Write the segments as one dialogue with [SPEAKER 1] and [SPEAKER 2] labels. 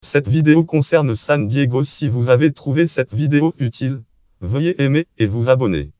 [SPEAKER 1] Cette vidéo concerne San Diego. Si vous avez trouvé cette vidéo utile, veuillez aimer et vous abonner.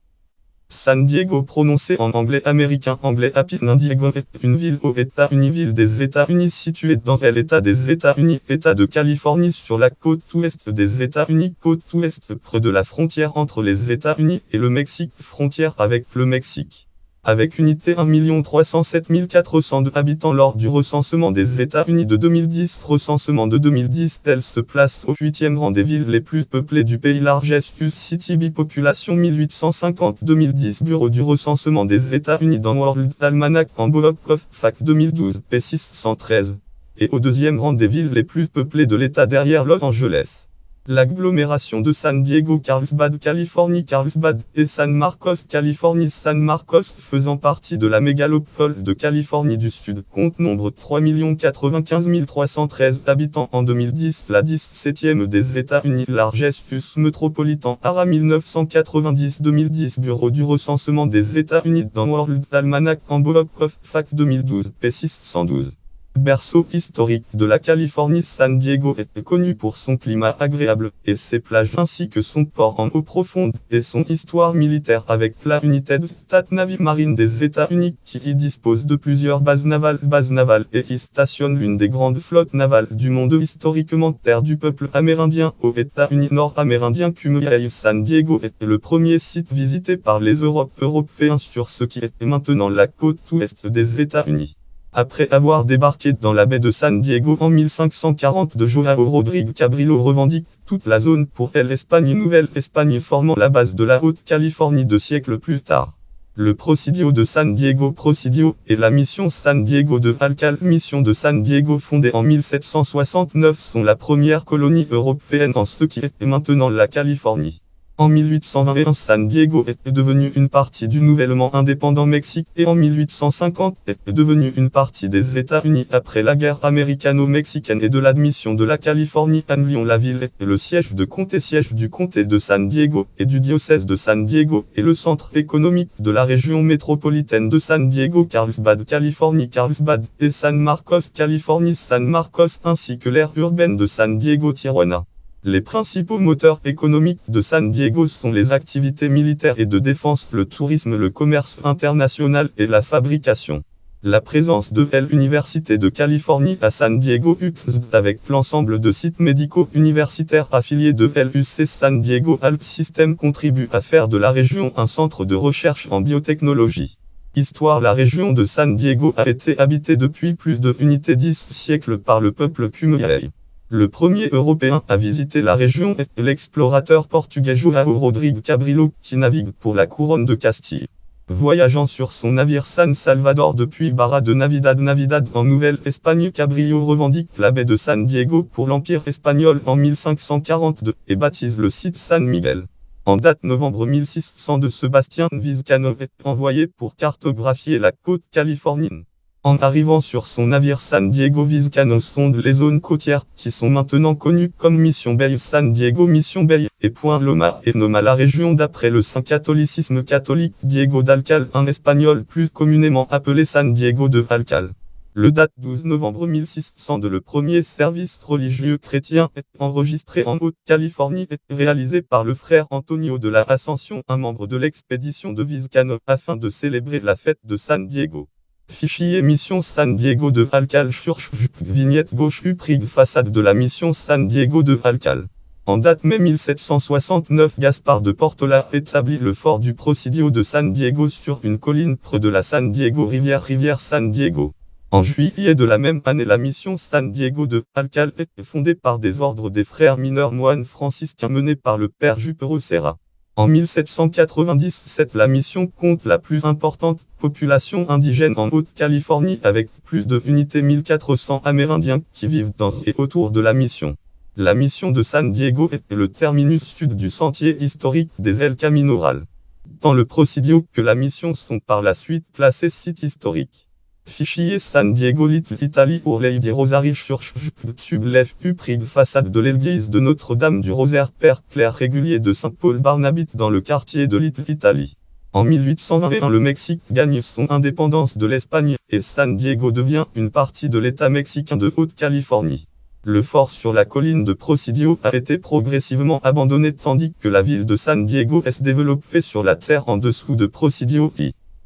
[SPEAKER 1] San Diego, prononcé en anglais américain anglais San Diego, est une ville aux États-Unis, ville des États-Unis située dans l'État des États-Unis, État de Californie, sur la côte ouest des États-Unis, côte ouest près de la frontière entre les États-Unis et le Mexique, frontière avec le Mexique. Avec unité 1 307 402 habitants lors du recensement des États-Unis de 2010. Recensement de 2010, elle se place au 8e rang des villes les plus peuplées du pays. Largest US City by population 1850. 2010. Bureau du recensement des États-Unis dans World Almanac en Book of Facts 2012, p. 613. Et au 2e rang des villes les plus peuplées de l'État derrière Los Angeles. L'agglomération de San Diego, Carlsbad, Californie, Carlsbad, et San Marcos, Californie. San Marcos, faisant partie de la mégalopole de Californie du Sud, compte nombre 3 95 313 habitants en 2010, la 17e des États-Unis. Largest US métropolitain ARA 1990. 2010. Bureau du recensement des États-Unis dans World Almanac en Book of Facts 2012, p. 612. Berceau historique de la Californie, San Diego est connu pour son climat agréable et ses plages ainsi que son port en eau profonde et son histoire militaire avec la United States Navy Marine des États-Unis qui y dispose de plusieurs bases navales et y stationne l'une des grandes flottes navales du monde. Historiquement terre du peuple amérindien aux États-Unis nord-amérindiens. San Diego est le premier site visité par les Européens sur ce qui est maintenant la côte ouest des États-Unis. Après avoir débarqué dans la baie de San Diego en 1542, Joao Rodrigo Cabrillo revendique toute la zone pour l'Espagne, Nouvelle-Espagne formant la base de la Haute-Californie 2 siècles plus tard. Le Presidio de San Diego, Presidio, et la mission San Diego de Alcal, mission de San Diego fondée en 1769, sont la première colonie européenne en ce qui est maintenant la Californie. En 1821, San Diego est devenu une partie du nouvellement indépendant Mexique et en 1850 est devenu une partie des États-Unis après la guerre américano-mexicaine et de l'admission de la Californie à Lyon. La ville est le siège du comté de San Diego et du diocèse de San Diego et le centre économique de la région métropolitaine de San Diego. Carlsbad, Californie, Carlsbad, et San Marcos, Californie, San Marcos, ainsi que l'aire urbaine de San Diego, Tijuana. Les principaux moteurs économiques de San Diego sont les activités militaires et de défense, le tourisme, le commerce international et la fabrication. La présence de l'Université de Californie à San Diego UCSD avec l'ensemble de sites médicaux universitaires affiliés de l'UC San Diego Health System contribue à faire de la région un centre de recherche en biotechnologie. Histoire. La région de San Diego a été habitée depuis plus de 10 siècles par le peuple Kumeyaay. Le premier Européen à visiter la région est l'explorateur portugais Joao Rodrigo Cabrillo, qui navigue pour la couronne de Castille. Voyageant sur son navire San Salvador depuis Barra de Navidad en Nouvelle-Espagne, Cabrillo revendique la baie de San Diego pour l'Empire espagnol en 1542 et baptise le site San Miguel. En date novembre 1602, Sébastien Vizcaino est envoyé pour cartographier la côte californienne. En arrivant sur son navire San Diego, Vizcaino sonde les zones côtières qui sont maintenant connues comme Mission Bay, San Diego Mission Bay, et Point Loma, et nomma la région d'après le saint catholicisme catholique Diego d'Alcal, un espagnol plus communément appelé San Diego de Alcal. Le date 12 novembre 1602, le premier service religieux chrétien est enregistré en Haute-Californie et réalisé par le frère Antonio de la Ascension, un membre de l'expédition de Vizcaino, afin de célébrer la fête de San Diego. Fichier mission San Diego de Alcal. Vignette gauche Uprig façade de la mission San Diego de Alcal. En date mai 1769, Gaspard de Portola établit le fort du Presidio de San Diego sur une colline près de la San Diego rivière San Diego. En juillet de la même année, la mission San Diego de Alcal est fondée par des ordres des frères mineurs moines franciscains menés par le père Jupero Serra. En 1797, la mission compte la plus importante population indigène en Haute-Californie avec plus de 1400 Amérindiens qui vivent dans et autour de la mission. La mission de San Diego est le terminus sud du sentier historique des El Caminoral. Tant le Presidio que la mission sont par la suite classés sites historiques. Fichier San Diego Little Italy pour Lady Rosary Church Sublef Uprig façade de l'église de Notre-Dame du Rosaire Père Clair régulier de Saint-Paul Barnabite dans le quartier de Little Italy. En 1821, le Mexique gagne son indépendance de l'Espagne et San Diego devient une partie de l'État mexicain de Haute-Californie. Le fort sur la colline de Presidio a été progressivement abandonné tandis que la ville de San Diego s'est développée sur la terre en dessous de Presidio.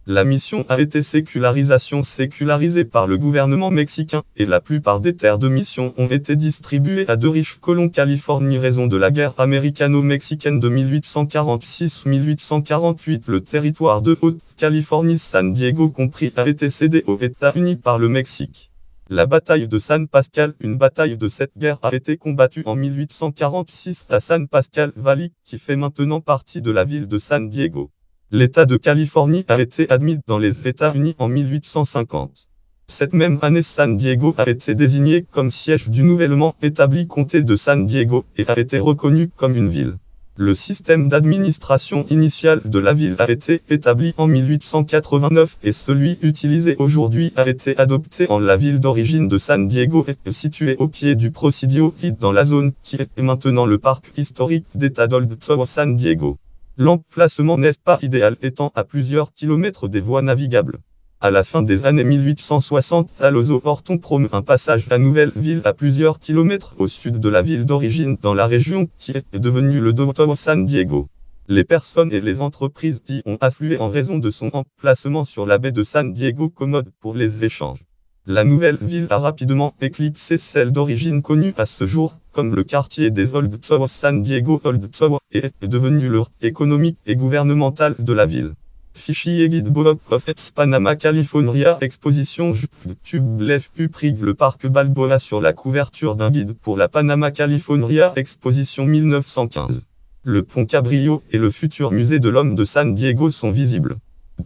[SPEAKER 1] La mission a été sécularisée par le gouvernement mexicain, et la plupart des terres de mission ont été distribuées à de riches colons californiens raison de la guerre américano-mexicaine de 1846-1848. Le territoire de Haute-Californie, San Diego compris, a été cédé aux États-Unis par le Mexique. La bataille de San Pascal, une bataille de cette guerre, a été combattue en 1846 à San Pascal Valley, qui fait maintenant partie de la ville de San Diego. L'État de Californie a été admis dans les États-Unis en 1850. Cette même année, San Diego a été désigné comme siège du nouvellement établi comté de San Diego et a été reconnu comme une ville. Le système d'administration initial de la ville a été établi en 1889 et celui utilisé aujourd'hui a été adopté en la ville d'origine de San Diego est située au pied du Presidio dans la zone qui est maintenant le parc historique d'État d'Old Town San Diego. L'emplacement n'est pas idéal étant à plusieurs kilomètres des voies navigables. À la fin des années 1860, Alonzo Horton promeut un passage à Nouvelle-Ville à plusieurs kilomètres au sud de la ville d'origine dans la région qui est devenue le Downtown San Diego. Les personnes et les entreprises y ont afflué en raison de son emplacement sur la baie de San Diego commode pour les échanges. La nouvelle ville a rapidement éclipsé celle d'origine connue à ce jour comme le quartier des Old Town San Diego Old Town et est devenu le économique et gouvernemental de la ville. Fichier guide Book of Panama California Exposition YouTube Lef Uprig le parc Balboa sur la couverture d'un guide pour la Panama California Exposition 1915. Le pont Cabrillo et le futur musée de l'homme de San Diego sont visibles.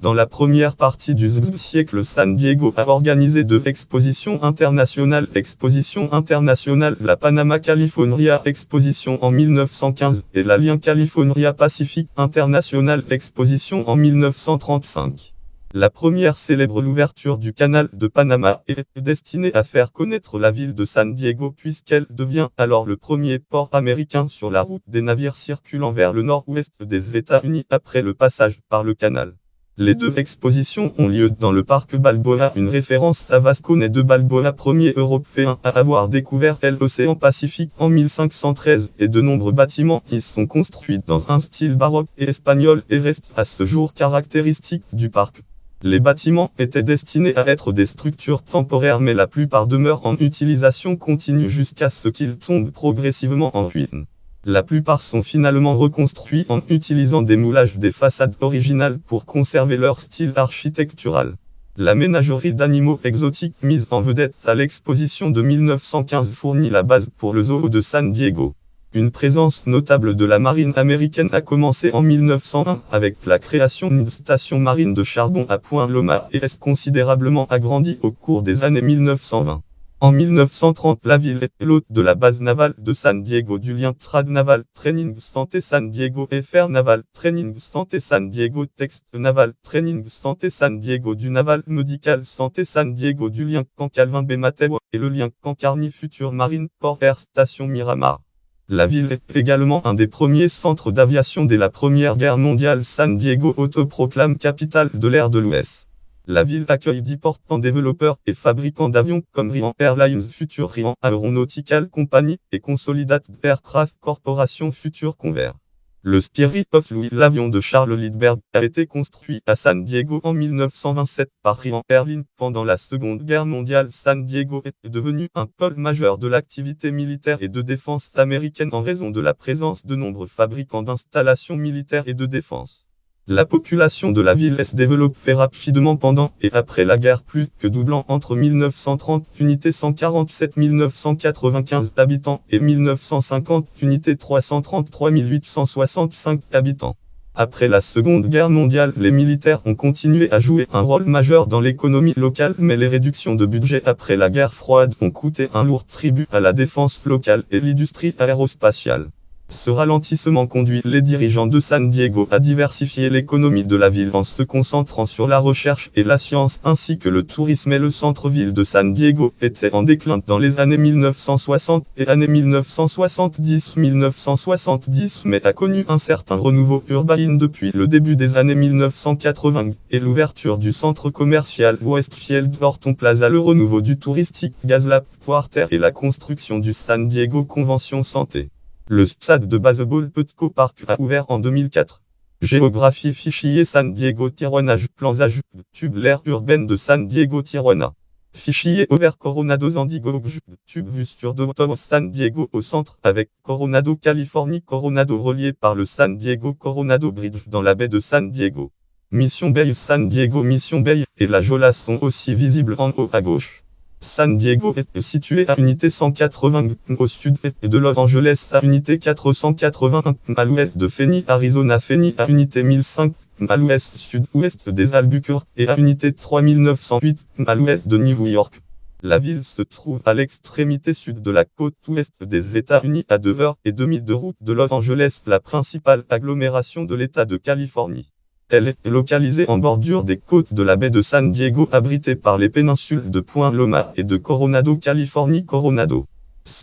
[SPEAKER 1] Dans la première partie du siècle, San Diego a organisé deux expositions internationales. Exposition internationale la Panama California Exposition en 1915 et l'Alien California Pacific International Exposition en 1935. La première célèbre l'ouverture du canal de Panama et est destinée à faire connaître la ville de San Diego puisqu'elle devient alors le premier port américain sur la route des navires circulant vers le nord-ouest des États-Unis après le passage par le canal. Les deux expositions ont lieu dans le parc Balboa, une référence à Vasco de Balboa, premier Européen à avoir découvert l'océan Pacifique en 1513, et de nombreux bâtiments y sont construits dans un style baroque et espagnol et restent à ce jour caractéristiques du parc. Les bâtiments étaient destinés à être des structures temporaires mais la plupart demeurent en utilisation continue jusqu'à ce qu'ils tombent progressivement en ruine. La plupart sont finalement reconstruits en utilisant des moulages des façades originales pour conserver leur style architectural. La ménagerie d'animaux exotiques mise en vedette à l'exposition de 1915 fournit la base pour le zoo de San Diego. Une présence notable de la marine américaine a commencé en 1901 avec la création d'une station marine de charbon à Point Loma et est considérablement agrandie au cours des années 1920. En 1930, la ville est l'hôte de la base navale de San Diego du lien Trad Naval Training Center San Diego FR Naval Training Center San Diego Text Naval Training Center San Diego du Naval Medical Center San Diego du lien Camp Calvin B. Mateo et le lien Camp Carney Future Marine Corps Air Station Miramar. La ville est également un des premiers centres d'aviation dès la Première Guerre mondiale. San Diego autoproclame capitale de l'ère de l'Ouest. La ville accueille d'importants développeurs et fabricants d'avions comme Ryan Airlines Future Ryan Aeronautical Company et Consolidated Aircraft Corporation Future Convair. Le Spirit of Louis, l'avion de Charles Lindbergh, a été construit à San Diego en 1927 par Ryan Airlines. Pendant la Seconde Guerre mondiale, San Diego est devenu un pôle majeur de l'activité militaire et de défense américaine en raison de la présence de nombreux fabricants d'installations militaires et de défense. La population de la ville s'est développée rapidement pendant et après la guerre, plus que doublant entre 1930 unités 147 995 habitants et 1950 unités 333 865 habitants. Après la Seconde Guerre mondiale, les militaires ont continué à jouer un rôle majeur dans l'économie locale, mais les réductions de budget après la guerre froide ont coûté un lourd tribut à la défense locale et l'industrie aérospatiale. Ce ralentissement conduit les dirigeants de San Diego à diversifier l'économie de la ville en se concentrant sur la recherche et la science ainsi que le tourisme, et le centre-ville de San Diego était en déclin dans les années 1960 et années 1970, mais a connu un certain renouveau urbain depuis le début des années 1980 et l'ouverture du centre commercial Westfield Horton Plaza, le renouveau du touristique Gaslap Quarter et la construction du San Diego Convention Center. Le stade de baseball Petco Park a ouvert en 2004. Géographie fichier San Diego Tijuana. Plans à tube l'aire urbaine de San Diego Tijuana. Fichier ouvert Coronado Zandigo. Tube vue sur Downtown San Diego au centre avec Coronado Californie. Coronado relié par le San Diego Coronado Bridge dans la baie de San Diego. Mission Bay San Diego Mission Bay et la Jolla sont aussi visibles en haut à gauche. San Diego est situé à unité 180 au sud et de Los Angeles à unité 481 à l'ouest de Phoenix, Arizona. Phoenix à unité 1005 à l'ouest sud-ouest des Albuquerque et à unité 3908 à l'ouest de New York. La ville se trouve à l'extrémité sud de la côte ouest des États-Unis à 2h30 de route de Los Angeles, la principale agglomération de l'État de Californie. Elle est localisée en bordure des côtes de la baie de San Diego, abritée par les péninsules de Point Loma et de Coronado, Californie. Coronado,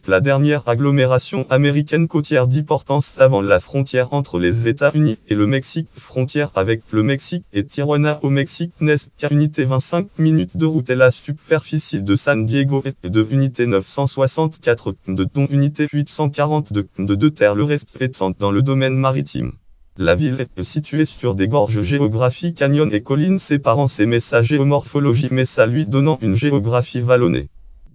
[SPEAKER 1] la dernière agglomération américaine côtière d'importance avant la frontière entre les États-Unis et le Mexique, frontière avec le Mexique et Tijuana au Mexique, n'est qu'à unité 25 minutes de route, et la superficie de San Diego est de unité 964 dont unité 840 de terre, le reste étant dans le domaine maritime. La ville est située sur des gorges géographiques, canyons et collines séparant ses mesa géomorphologie, mesa lui donnant une géographie vallonnée.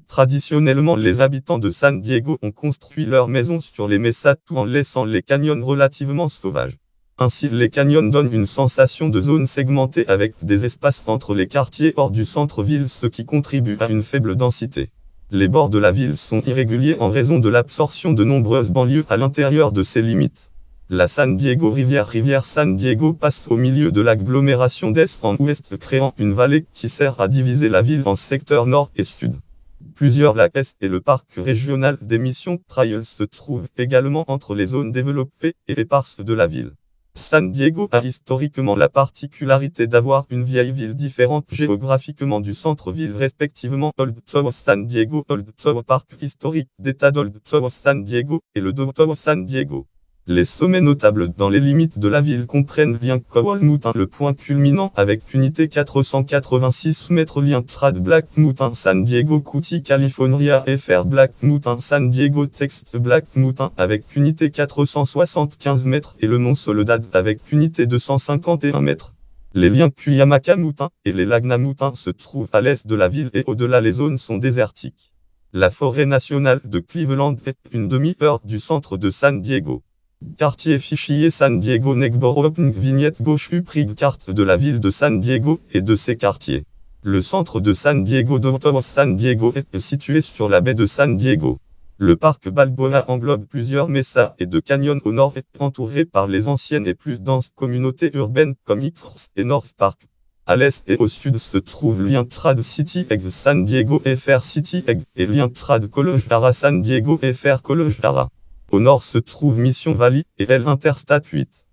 [SPEAKER 1] Traditionnellement, les habitants de San Diego ont construit leurs maisons sur les mesas tout en laissant les canyons relativement sauvages. Ainsi, les canyons donnent une sensation de zone segmentée avec des espaces entre les quartiers hors du centre-ville, ce qui contribue à une faible densité. Les bords de la ville sont irréguliers en raison de l'absorption de nombreuses banlieues à l'intérieur de ses limites. La San Diego rivière San Diego passe au milieu de l'agglomération d'est en ouest, créant une vallée qui sert à diviser la ville en secteurs nord et sud. Plusieurs lacs et le parc régional des Mission Trails se trouvent également entre les zones développées et éparses de la ville. San Diego a historiquement la particularité d'avoir une vieille ville différente géographiquement du centre-ville, respectivement Old Town San Diego, Old Town Park historique d'État d'Old Town San Diego et le Downtown San Diego. Les sommets notables dans les limites de la ville comprennent Lien Cowell Mountain, le point culminant avec unité 486 mètres, Lien Trad Black Mountain San Diego Cutie California FR Black Mountain San Diego Text Black Mountain avec unité 475 mètres et le Mont Soledad avec unité 251 mètres. Les liens Cuyamaca Mountain et les Laguna Mountain se trouvent à l'est de la ville et au-delà les zones sont désertiques. La forêt nationale de Cleveland est une demi-heure du centre de San Diego. Quartier fichier San Diego Neckboro Opening vignette gauche Uprig carte de la ville de San Diego et de ses quartiers. Le centre de San Diego Downtown San Diego est situé sur la baie de San Diego. Le parc Balboa englobe plusieurs mesas et de canyons au nord et entouré par les anciennes et plus denses communautés urbaines comme Icors et North Park. À l'est et au sud se trouve Lien Trad City Egg San Diego FR City Egg et Lien Trad Colojara San Diego FR Colojara. Au nord se trouve Mission Valley et L Interstate 8.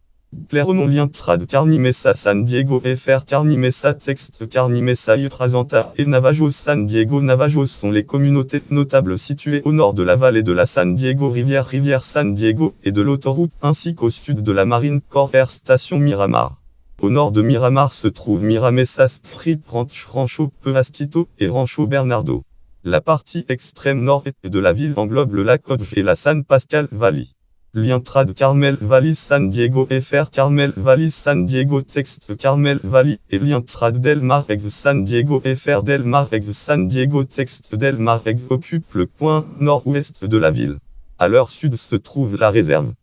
[SPEAKER 1] Claremont Lien Trad Carni Mesa San Diego FR Carni Mesa Text Carni Mesa Utrazanta et Navajos San Diego. Navajos sont les communautés notables situées au nord de la vallée de la San Diego rivière San Diego et de l'autoroute, ainsi qu'au sud de la Marine Corps Air Station Miramar. Au nord de Miramar se trouve Miramesa Spring Ranch, Rancho Peasquito et Rancho Bernardo. La partie extrême nord de la ville englobe le lac Hodge et la San Pascal Valley. Lien Trad Carmel Valley San Diego FR Carmel Valley San Diego Text Carmel Valley et Lien Trad Del Mar Egg San Diego FR Del Mar Egg San Diego Text Del Mar Egg occupe le coin nord-ouest de la ville. À leur sud se trouve la réserve